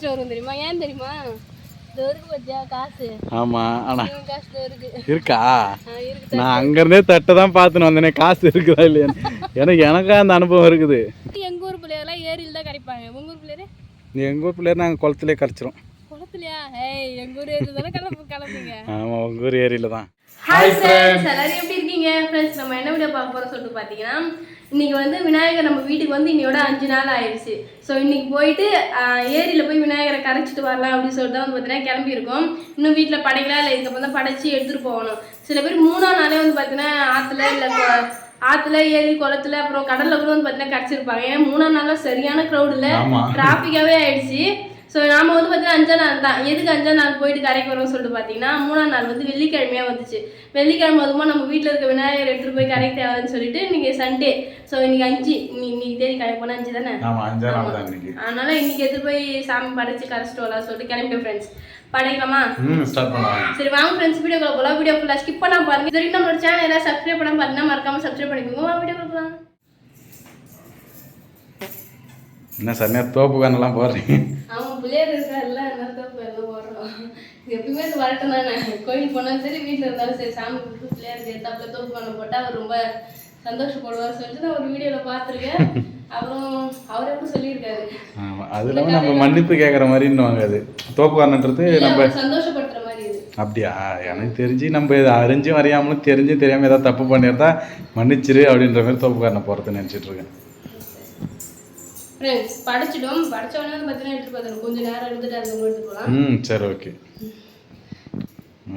கரைச்சிட்டு வரும் தெரியுமா? ஏன் தெரியுமா? இருக்கு பத்தியா காசு. ஆமா ஆனா காசு இருக்கா? இருக்கு. நான் அங்கிருந்தே தட்டை தான் பார்த்துன்னு வந்தேனே காசு இருக்குதா இல்லையா. எனக்கா அந்த அனுபவம் இருக்குது. எங்க ஊர் பிள்ளையெல்லாம் ஏரியில் தான் கரைப்பாங்க. உங்க ஊர் பிள்ளையரு? எங்கள் ஊர் பிள்ளையர் நாங்கள் குளத்துலேயே கரைச்சிரும். குளத்துலையா? எங்க ஊர் ஏரியில் தானே கிளம்புங்க. ஆமாம் உங்கள் ஊர் ஏரியில் தான். ஹாய் ஃப்ரெண்ட்ஸ், எல்லாரும் எப்படி இருக்கீங்க? ஃப்ரெண்ட்ஸ், நம்ம என்ன வீடியோ பார்க்க போகிறோம் சொல்லிட்டு பார்த்தீங்கன்னா, இன்றைக்கி வந்து விநாயகர் நம்ம வீட்டுக்கு வந்து இன்னையோட 5 நாள் ஆயிடுச்சு. ஸோ இன்றைக்கி போயிட்டு ஏரியில் போய் விநாயகரை கரைச்சிட்டு வரலாம் அப்படின்னு சொல்லிட்டு தான் வந்து பார்த்தீங்கன்னா கிளம்பியிருக்கோம். இன்னும் வீட்டில் படைக்கலாம், இல்லை இதுக்கப்புறம் தான் படைச்சி எடுத்துகிட்டு போகணும். சில பேர் 3ஆம் நாளே வந்து பார்த்தீங்கன்னா ஆற்றுல ஏரி குளத்துல அப்புறம் கடலில் கூட வந்து பார்த்தீங்கன்னா கரைச்சிருப்பாங்க. ஏன்னா 3ஆம் நாளில் சரியான க்ரௌடில் டிராஃபிக்காகவே ஆயிடுச்சு. ஸோ நாம் வந்து பார்த்தீங்கன்னா 5ஆம் நாள் தான். எதுக்கு 5ஆம் நாள் போயிட்டு கரைக்கு வரோம்னு சொல்லிட்டு பார்த்தீங்கன்னா, 3ஆம் நாள் வந்து வெள்ளிக்கிழமையாக வந்துச்சு. வெள்ளிக்கிழமை அதுமா நம்ம வீட்டில் இருக்க விநாயகர் எடுத்துகிட்டு போய் கரைக்கு தேவைன்னு சொல்லிட்டு இன்றைக்கி சண்டே. ஸோ இன்றைக்கி 5 இன்னைக்கு தேதி கரைக்கு போனால் 5 தானே. அதனால இன்றைக்கி எடுத்துகிட்டு போய் சாமி படைச்சு கரைச்சிட்டு வரலாம் சொல்லிட்டு கிளம்பிட்டோம் ஃப்ரெண்ட்ஸ். படைக்கலாமா? சரி வாங்க ஃப்ரெண்ட்ஸ், வீடியோக்குள்ள போகலாம். வீடியோ ஃபுல்லாக ஸ்கிப் பண்ணாமல் பாருங்க. இது வரைக்கும் நம்மளோட சேனல் ஏதாவது சப்ஸ்கிரைப் பண்ணாமல் பார்த்தீங்கன்னா மறக்காமல் சப்ஸ்கிரைப் பண்ணிக்கோங்க. வீடியோக்குள்ள போகலாம். என்ன சார் தோப்பு கண்ணெல்லாம் போடுறீங்க? அவன் பிள்ளையர் இருக்காருல்ல, என்ன தோப்பு எல்லாம் போடுறோம். எப்பயுமே அது வரட்டும் தானே. கோயிலுக்கு போனாலும் சரி, வீட்டில் இருந்தாலும் சரி, சாமி கொடுத்து பிள்ளையாருக்கு எடுத்தாப்புல தோப்பு கண்ணை போட்டால் அவர் ரொம்ப சந்தோஷப்படுவார் சொல்லிட்டு நான் ஒரு வீடியோவில் பார்த்துருக்கேன். அப்புறம் அவர் எப்படி சொல்லியிருக்காரு. ஆமாம், அது இல்லாமல் நம்ம மன்னிப்பு கேட்குற மாதிரின்னுவாங்க. அது தோப்பு கண்ணுன்றது நம்ம சந்தோஷப்படுத்துற மாதிரி. அப்படியா? எனக்கு தெரிஞ்சு நம்ம அறிஞ்சும் அறியாமலும் தெரிஞ்சும் தெரியாமல் ஏதாவது தப்பு பண்ணியிருந்தா மன்னிச்சிரு அப்படின்ற மாதிரி தோப்புக்காரனை போகிறதுன்னு நினச்சிட்டு இருக்கேன். ஃப்ரெண்ட்ஸ், படைச்சிட்டோம். படைச்ச உடனே வந்து பார்த்தீங்கன்னா எடுத்துகிட்டு போகிறோம். கொஞ்சம் நேரம் எடுத்துகிட்டு அதுக்கு எடுத்துகிட்டு போகலாம். சரி ஓகே.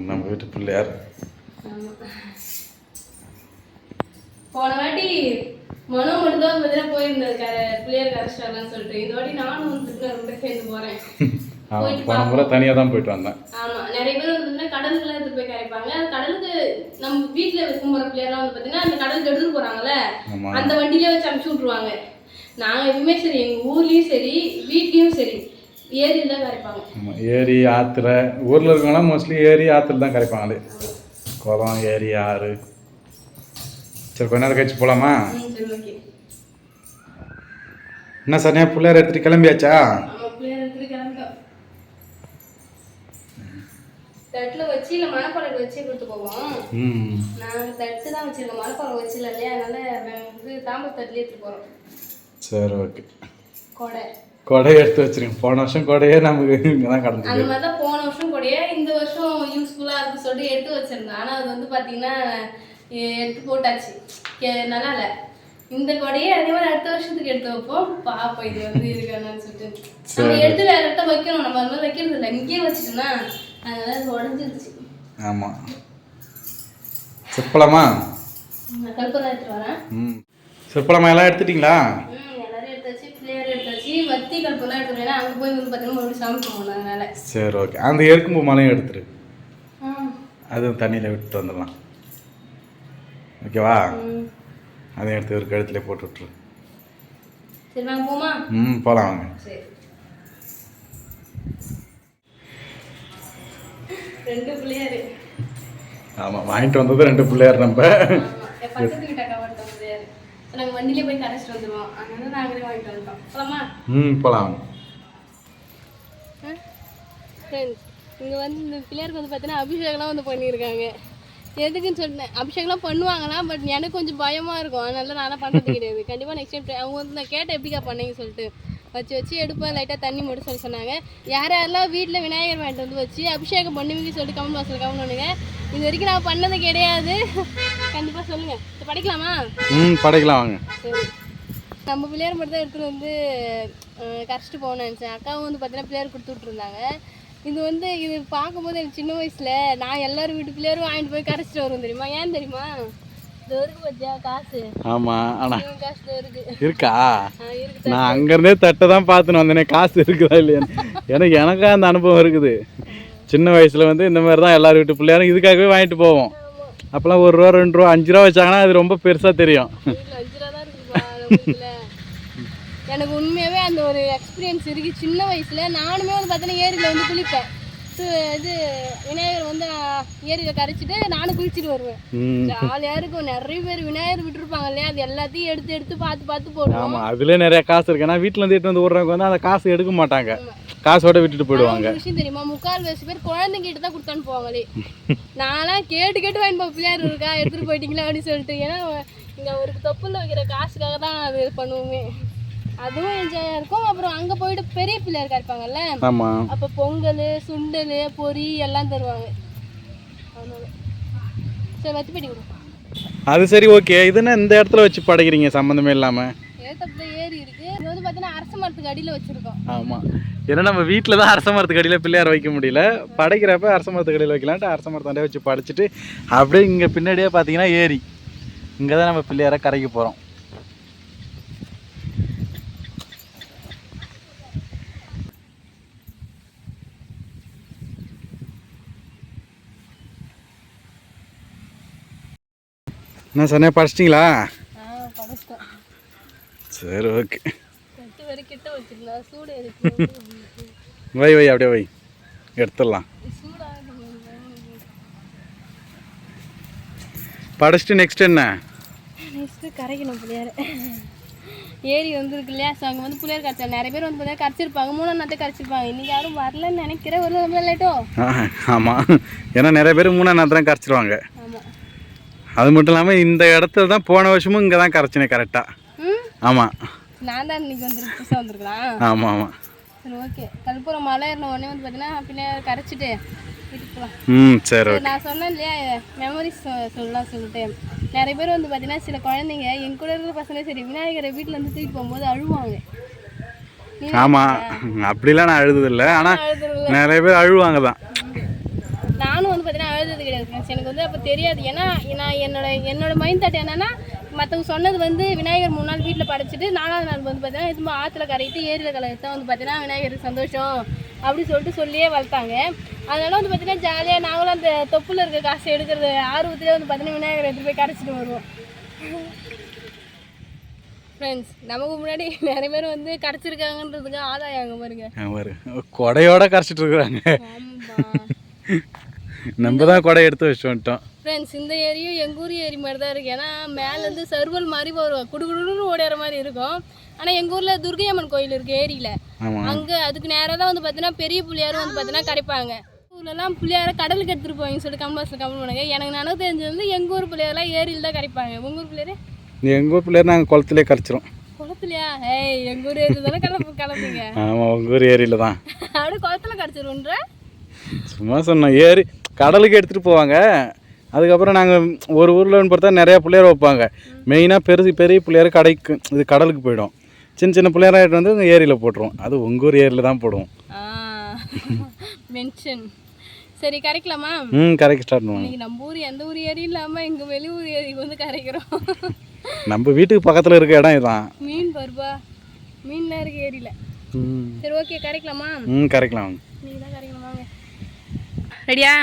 நம்ம வீட்டு பிள்ளையார். போன வாட்டி மனோ மட்டும் தான் பார்த்தீங்கன்னா போயிருந்தது பிள்ளையார் கரைச்சிட்டு வரலான்னு சொல்லிட்டு. இந்த வாட்டி நானும் வந்துட்டு ரொம்ப சேர்ந்து போகிறேன். போன முறை தனியாக தான் போயிட்டு வந்தேன். ஆமாம், நிறைய பேர் வந்து பார்த்தீங்கன்னா கடலுக்குலாம் எடுத்துகிட்டு போய் கரைப்பாங்க. அது கடலுக்கு நம்ம வீட்டில் இருக்கும் போகிற பிள்ளையர்லாம் வந்து பார்த்தீங்கன்னா அந்த கடலுக்கு எடுத்துகிட்டு போகிறாங்கல்ல, அந்த வண்டியிலே வச்சு அனுப்பிச்சி விட்ருவாங்க. நாங்கள் எப்பவுமே சரி, எங்கள் ஊர்லேயும் சரி வீட்லேயும் சரி ஏரியில் தான் கரைப்பாங்க. ஆமாம், ஏரி ஆற்றுல ஊரில் இருக்கவங்களாம் மோஸ்ட்லி ஏரி ஆற்றுல தான் கரைப்பாங்களே. குளம் ஏரி ஆறு. சரி கொஞ்ச நேரம் கழிச்சு போகலாமா? சரி ஓகே. என்ன சார் பிள்ளையார் எடுத்துகிட்டு கிளம்பியாச்சா? ஆமாம், பிள்ளையார் எடுத்துகிட்டு கிளம்பிட்டோம். தட்டில் வச்சு இல்லை மணப்பாறையில் வச்சு கொடுத்து போவோம். நாங்கள் தட்டு தான் வச்சுருக்கோம், மணப்பாறை வச்சு இல்லையா, அதனால இது தாம்பூர் தட்டுலேயே எடுத்துகிட்டு போகிறோம். சரி ஓகே. கொடையை எடுத்து வச்சிருக்கேன். போன வருஷம் கொடையே நமக்கு இங்கே தான் கடந்து. அந்த மாதிரி தான் போன வருஷம் கொடையே இந்த வருஷம் யூஸ்ஃபுல்லாக இருக்குன்னு சொல்லிட்டு எடுத்து வச்சிருந்தேன். ஆனால் அது வந்து பார்த்தீங்கன்னா எடுத்து போட்டாச்சு. நல்லா இல்லை இந்த கொடையே. அதே மாதிரி அடுத்த வருஷத்துக்கு எடுத்து வைப்போம். பாப்போம் இது வந்து இருக்கானு சொல்லிட்டு. நம்ம எடுத்து வேற இடத்த வைக்கணும். நம்ம அது மாதிரி வைக்கிறது இல்லை, இங்கேயே வச்சுட்டோம்னா அதனால அது உடஞ்சிருச்சு. ஆமாம், சிற்பலமா கல்பெல்லாம் எடுத்துட்டு வரேன். சிற்பலமா எல்லாம் எடுத்துட்டீங்களா? எல்லாரும் எடுத்தாச்சு, பிள்ளையார் எடுத்தாச்சு, வத்தி கல்பெல்லாம் எடுத்துருவேன். அங்கே போய் வந்து பார்த்தீங்கன்னா மறுபடியும் சாமி போகணும். அதனால சரி ஓகே. அந்த எருக்கும்பு மலையும் எடுத்துரு, அதுவும் தண்ணியில் விட்டுட்டு வந்துடலாம். ஓகேவா? அதையும் எடுத்து ஒரு கழுத்துல போட்டு விட்டுரு. சரி வாங்க போமா? போகலாம் வாங்க. சரி. 2 பிள்ளையார். ஆமாம், வாங்கிட்டு வந்தது 2 பிள்ளையார். நம்ம பக்கத்து வீட்டாக்கா மட்டும் பிள்ளையார். நாங்கள் வண்டியிலே போய் கரைச்சிட்டு வந்துடுவோம். அதனால நாங்களே வாங்கிட்டு வந்துட்டோம். போகலாமா? போகலாம். ஃப்ரெண்ட்ஸ், இங்கே வந்து இந்த பிள்ளையாருக்கு வந்து பார்த்தீங்கன்னா அபிஷேகம்லாம் வந்து பண்ணியிருக்காங்க. எதுக்குன்னு சொன்னேன், அபிஷேகம்லாம் பண்ணுவாங்களாம். பட் எனக்கு கொஞ்சம் பயமாக இருக்கும். அதனால நானும் பண்ணுறது கிடையாது. கண்டிப்பாக நெக்ஸ்ட் டைம் அவங்க வந்து நான் கேட்டேன் எப்படிக்கா பண்ணீங்கன்னு சொல்லிட்டு. வச்சு எடுப்பேன், லைட்டாக தண்ணி மட்டும் சொல்லி சொன்னாங்க. யாரெல்லாம் வீட்டில் விநாயகர் வாங்கிட்டு வந்து வச்சு அபிஷேகம் பண்ணுவீங்கன்னு சொல்லிட்டு கமெண்ட் பாக்ஸில் கமெண்ட் பண்ணுங்க. இது வரைக்கும் நான் பண்ணது கிடையாது. கண்டிப்பாக சொல்லுங்கள். படைக்கலாமா? படைக்கலாம் வாங்க. சரி, நம்ம பிள்ளையார் மட்டும் தான் எடுத்துகிட்டு வந்து கரைச்சிட்டு போகணும்னு நினச்சேன். அக்காவும் வந்து பார்த்தீங்கன்னா பிள்ளையார் கொடுத்து விட்ருந்தாங்க. இது பார்க்கும்போது எனக்கு சின்ன வயசில் நான் எல்லாரும் வீட்டு பிள்ளையாரும் வாங்கிட்டு போய் கரைச்சிட்டு வருவோம் தெரியுமா? ஏன் தெரியுமா? இருக்கு பத்தியா காசு. ஆமாம் ஆனால் காசு இருக்கா? நான் அங்கேருந்தே தட்டை தான் பார்த்துன்னு வந்தேனே காசு இருக்குதா இல்லையான்னு. எனக்கா அந்த அனுபவம் இருக்குது. சின்ன வயசில் வந்து இந்த மாதிரி தான் எல்லாரும் வீட்டு பிள்ளையாரும் இதுக்காகவே வாங்கிட்டு போவோம். அப்போலாம் 1 ரூபா 2 ரூபா 5 ரூபா வச்சாங்கன்னா அது ரொம்ப பெருசாக தெரியும். 5 ரூபா தான் இருக்குப்பா. எனக்கு உண்மையாகவே அந்த ஒரு எக்ஸ்பீரியன்ஸ் இருக்குது. சின்ன வயசில் நானுமே வந்து பார்த்தீங்கன்னா ஏரியில் வந்து குளிப்பேன். இது விநாயகர் வந்து ஏரியில் கரைச்சிட்டு நானும் குளிச்சுட்டு வருவேன். ஜாலியாக இருக்கும். நிறைய பேர் விநாயகர் விட்டுருப்பாங்க இல்லையா, அது எல்லாத்தையும் எடுத்து பார்த்து போடுவோம். ஆமாம், அதுலேயே நிறைய காசு இருக்கு. ஏன்னா வீட்டில் இருந்து எடுத்து வந்து விட்றவங்க வந்து அந்த காசு எடுக்க மாட்டாங்க. காசோட விட்டுட்டு போயிடுவாங்க. ஒரு விஷயம் தெரியுமா, 3/4 பேர் குழந்தைங்கிட்ட தான் கொடுத்தான்னு போவாங்களே. நான்லாம் கேட்டு வாங்கி பிள்ளையார் இருக்கா எடுத்துட்டு போயிட்டீங்களா அப்படின்னு சொல்லிட்டு. ஏன்னா இங்கே ஒரு தொப்புல வைக்கிற காசுக்காக தான் அது பண்ணுவோமே. அதுவும் என்ஜாயாக இருக்கும். அப்புறம் அங்கே போயிட்டு பெரிய பிள்ளையார் கரைப்பாங்கல்ல, அப்போ பொங்கல், சுண்டல், பொரி எல்லாம் தருவாங்க. அதனால சரி வச்சு போயிட்டு கொடுப்போம். அது சரி, ஓகே. இதுன்னா இந்த இடத்துல வச்சு படைக்கிறீங்க சம்மந்தமே இல்லாமல்? ஏத்தப்பட ஏரி இருக்கு. இது வந்து பார்த்தீங்கன்னா அரச மரத்துக்கு அடியில் வச்சுருக்கோம். ஆமாம், ஏன்னா நம்ம வீட்டில் தான் அரச மரத்துக்கு அடியில் பிள்ளையார் வைக்க முடியல. படைக்கிறப்ப அரச மரத்துக்கு அடியில் வைக்கலான்ட்டு அரச மரத்தாண்டே வச்சு படைச்சிட்டு அப்படியே இங்கே பின்னாடியே பார்த்தீங்கன்னா ஏரி. இங்கே தான் நம்ம பிள்ளையாரை கரைக்க போகிறோம். என்ன சொன்னேன், படிச்சிட்டிங்களா? படிச்சிட்டேன். சரி, ஓகே. கிட்ட வச்சிருந்தா சூடு இருக்கு. வை அப்படியே வை, எடுத்துடலாம். படிச்சுட்டு நெக்ஸ்ட் என்ன? நெக்ஸ்ட்டு கரைக்கணும் பிள்ளையார். ஏரி வந்துருக்கு இல்லையா, ஸோ அங்கே வந்து பிள்ளையார் கரைச்சா நிறைய பேர் வந்து பார்த்தா கரைச்சிருப்பாங்க. 3ஆம் நாளே கரைச்சிருப்பாங்க. இன்றைக்கி யாரும் வரலன்னு நினைக்கிறேன். ஒரு ரொம்ப லேட்டோ. ஆமாம், ஏன்னா நிறைய பேர் 3ஆம் நாள் தான் கரைச்சிருவாங்க. ஆமாம், அது மட்டும் இல்லாமல் இந்த இடத்துல தான் போன வருஷமும் இங்கே தான் கரைச்சினேன் கரெக்டாக. ஆமாம், நான் தான் இன்னைக்கு வந்து புதுசாக வந்துருக்கலாம். ஆமாம். சரி, ஓகே. கல்புரம் மலை ஏறின உடனே வந்து பார்த்தீங்கன்னா பிள்ளையார் கரைச்சிட்டு வீட்டுக்கு போகலாம். சரி. நான் சொன்னேன் இல்லையா, மெமரிஸ் சொல்லலாம் சொல்லிட்டு. நிறைய பேர் வந்து பார்த்தீங்கன்னா சில குழந்தைங்க என் கூட இருக்கிற பசங்களே சரி விநாயகரை வீட்டில் இருந்து தூக்கிட்டு போகும்போது அழுவாங்க. ஆமாம், அப்படிலாம் நான் அழுதுதில்லை. ஆனால் நிறைய பேர் அழுவாங்க தான். நானும் வந்து பார்த்தீங்கன்னா அழுது கிடையாது ஃப்ரெண்ட்ஸ். எனக்கு வந்து அப்போ தெரியாது. ஏன்னா நான் என்னோட மைண்ட் தாட் என்னன்னா, மற்றவங்க சொன்னது வந்து விநாயகர் 3 நாள் வீட்டில் படைச்சிட்டு 4ஆவது நாள் வந்து பார்த்தீங்கன்னா இது ஆற்றுல கரையிட்டு ஏரியில் கரையிட்டு தான் வந்து பார்த்தீங்கன்னா விநாயகருக்கு சந்தோஷம் அப்படின்னு சொல்லியே வளர்த்தாங்க. அதனால வந்து பார்த்தீங்கன்னா ஜாலியாக நாங்களும் அந்த தொப்புல இருக்க காசை எடுக்கிறது ஆர்வத்திலே வந்து பார்த்தீங்கன்னா விநாயகரை எடுத்துகிட்டு போய் கரைச்சிட்டு வருவோம். ஃப்ரெண்ட்ஸ், நமக்கு முன்னாடி நிறைய பேர் வந்து கரைச்சிருக்காங்கன்றதுக்கு ஆதாயம் அங்கே பாருங்க, கொடையோட கரைச்சிட்டு இருக்கிறாங்க. நம்ம தான் கொடை எடுத்து வச்சு வந்துட்டோம். ஃப்ரெண்ட்ஸ், இந்த ஏரியும் எங்கள் ஊர் ஏரி மாதிரி தான் இருக்குது. ஏன்னா மேலேருந்து சர்வல் மாதிரி வரும், குடுகுடுன்னு ஓடுற மாதிரி இருக்கும். ஆனால் எங்கள் ஊரில் துர்கை அம்மன் கோயில் இருக்குது ஏரியில். அங்கே அதுக்கு நேராக தான் வந்து பார்த்தீங்கன்னா பெரிய புள்ளியாரும் வந்து பார்த்தீங்கன்னா கரைப்பாங்க. ஊர்லலாம் புள்ளியாரை கடலுக்கு எடுத்துகிட்டு போவீங்கன்னு சொல்லிட்டு கமெண்ட் பண்ணுங்க. எனக்கு நினைவு தெரிஞ்சது வந்து எங்கள் ஊர் பிள்ளையாரெலாம் ஏரியில் தான் கரைப்பாங்க. உங்கள் ஊர் பிள்ளையாரு? எங்கள் ஊர் பிள்ளையார் நாங்கள் குளத்துலேயே கரைச்சிரும். குளத்துலையா? எங்கள் ஊர் ஏரி தானே கிளம்புங்க. ஆமாம், உங்கள் ஊர் ஏரியில் தான். அப்படியே குளத்துல கரைச்சிருவோன்ற சும்மா சொன்னோம். ஏரி கடலுக்கு எடுத்துகிட்டு போவாங்க. அதுக்கப்புறம் நாங்கள் ஒரு ஊரில் பார்த்தா நிறையா பிள்ளையார் வைப்பாங்க. மெயினாக பெரிய பிள்ளையார் கடைக்கு இது கடலுக்கு போயிடும். சின்ன பிள்ளையாராக வந்து ஏரியில் போட்டுருவோம். அது உங்கள் ஊர் ஏரியில் தான் போடுவோம். மென்ஷன். சரி, கரைக்கலாமா? கரைக்க ஸ்டார்ட் பண்ணுவோம். இன்னைக்கு நம்ம ஊர் எந்த ஊர் ஏரி இல்லாமல் எங்கள் வெளியூர் ஏரிக்கு வந்து கரைக்கிறோம். நம்ம வீட்டுக்கு பக்கத்தில் இருக்க இடம் இதுதான். மீன் பருவா மீன்லாம் இருக்கு ஏரியில். சரி, ஓகே, கரைக்கலாமா? கரைக்கலாம். நீங்கள் தான் கரைக்கணும், வாங்க. ரெடியா?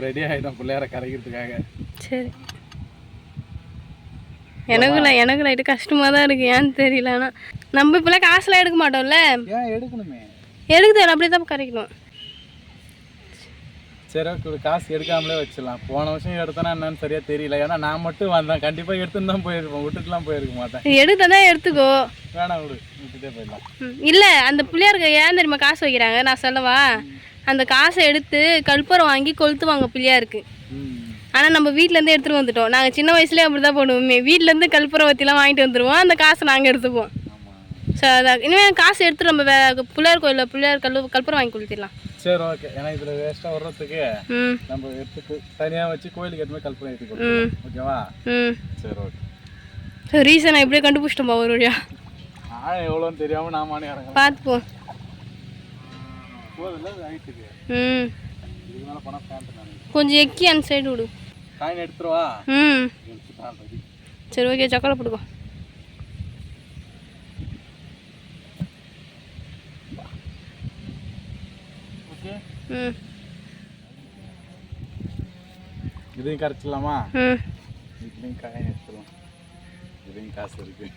ரெடி ஆகிட்டோம் பிள்ளையார கரைக்கிறதுக்காக. சரி, எனக்கு லைட்டு கஷ்டமாக தான் இருக்குது. ஏன்னு தெரியல. ஆனால் நம்ம இப்போலாம் காசுலாம் எடுக்க மாட்டோம்ல. ஏன் எடுக்கணுமே? எடுக்குது, அப்படியே தான் கரைக்கணும். சரி, ஓகே, காசு எடுக்காமலே வச்சிடலாம். போன வருஷம் எடுத்தோன்னா என்னன்னு சரியாக தெரியல. ஏன்னா நான் மட்டும் வந்தேன். கண்டிப்பாக எடுத்துன்னு தான் போயிருப்போம், விட்டுட்டுலாம் போயிருக்க மாட்டேன். எடுத்தா எடுத்துக்கோ, வேணாம் விடு, விட்டுட்டே போயிடலாம். இல்லை, அந்த பிள்ளையாருக்கு ஏன் தெரியுமா காசு வைக்கிறாங்க நான் சொல்லவா? அந்த காசை எடுத்து கல்பரம் வாங்கி கொளுத்துவாங்க பிள்ளையாருக்கு. ஆனால் நம்ம வீட்டிலேருந்து எடுத்துகிட்டு வந்துட்டோம். நாங்கள் சின்ன வயசுலேயே அப்படி தான் போடுவோமே. வீட்டிலேருந்து கல்பரம் வத்திலாம் வாங்கிட்டு வந்துடுவோம். அந்த காசை நாங்கள் எடுத்துப்போம். ஸோ அதான் இனிமேல் காசு எடுத்துட்டு நம்ம பிள்ளையார் கோயிலில் பிள்ளையார் கல்பரம் வாங்கி கொளுத்திடலாம். சரி, ஓகே. ஏன்னா இதில் வேஸ்ட்டாக வர்றதுக்கு நம்ம எடுத்துக்கு தனியாக வச்சு கோயிலுக்கு எடுத்து போய் கல்பனை ஏற்றி கொடுப்போம். ஓகேவா? சரி, ஓகே. ரீசன் எப்படியே கண்டுபிடிச்சிட்டோம்பா ஒரு வழியா. எவ்வளோன்னு தெரியாமல் நாமானே இறங்க பார்த்துப்போம். கொஞ்சம் எக்கி அந்த சைடு விடு. காயின் எடுத்துருவா. சரி, ஓகே, சக்கரை போட்டுக்கோ. இதையும் கரைச்சிடலாமா? இதுலேயும் காயின் எடுத்துருவோம். இதுலேயும் காசு இருக்கு.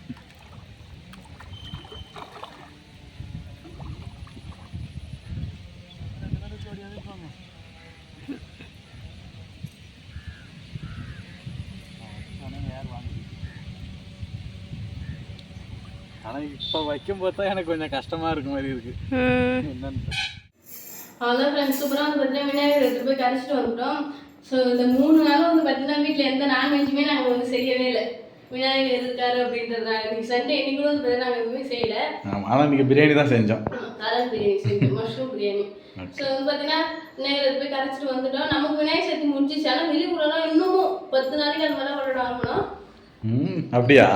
ஆனால் இப்போ வைக்கும்போது தான் எனக்கு கொஞ்சம் கஷ்டமாக இருக்க மாதிரி இருக்குது என்னன்னு. அவ்வளோதான் ஃப்ரெண்ட்ஸ், சூப்பராக வந்து பார்த்தீங்கன்னா விநாயகர் எடுத்து போய் கரைச்சிட்டு வந்துட்டோம். ஸோ இந்த 3 நாளும் வந்து பார்த்தீங்கன்னா வீட்டில் எந்த நான்வெஜ்ஜுமே நாங்கள் வந்து செய்யவே இல்லை. விநாயகர் இருக்காரு அப்படின்றதுனால இன்னைக்கு சண்டே, இன்னைக்கு கூட வந்து நாங்கள் எதுவுமே செய்யலை. ஆமாம், ஆனால் இன்றைக்கி பிரியாணி தான் செஞ்சோம். காளான் பிரியாணி செஞ்சோம், மஷ்ரூம் பிரியாணி. ஸோ வந்து பார்த்தீங்கன்னா விநாயகர் எடுத்து போய் கரைச்சிட்டு வந்துட்டோம். நமக்கு விநாயகர் சதுர்த்தி முடிஞ்சிச்சு. ஆனால் வெளியூரெலாம் இன்னமும் 10 நாளைக்கு அது மாதிரி கொண்டாடுவாங்கணும். அப்படியா?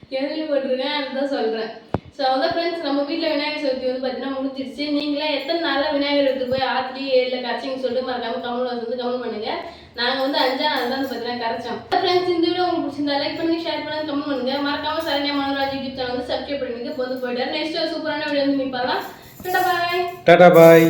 கேள்விப்பட்டிருக்கேன், அதுதான் சொல்கிறேன். ஸோ அதான் ஃப்ரெண்ட்ஸ், நம்ம வீட்டில் விநாயகர் சதுர்த்தி வந்து பார்த்தீங்கன்னா முடிஞ்சிருச்சு. நீங்களே எத்தனை நாளில் விநாயகர் எடுத்து போய் ஆற்றி ஏரியில் கரைச்சிங்கன்னு சொல்லிட்டு மறக்காம கமெண்ட் வந்து கமெண்ட் பண்ணுங்க. நாங்கள் வந்து 5ஆம் நாள் தான் வந்து பார்த்தீங்கன்னா கரைச்சோம். ஃப்ரெண்ட்ஸ், இந்த வீடியோ உங்களுக்கு பிடிச்சிருந்தா லைக் பண்ணுங்க, ஷேர் பண்ணுங்க, கமெண்ட் பண்ணுங்க. மறக்காம சரண்யா மனோராஜ் யூடியூப் சேனல் வந்து சப்ஸ்கிரைப் பண்ணுங்க. இப்போ வந்து போயிட்டாரு. நெக்ஸ்ட் சூப்பரான வீடியோ வந்து மீட் பண்ணலாம். டாடா பாய். டாடா பாய்.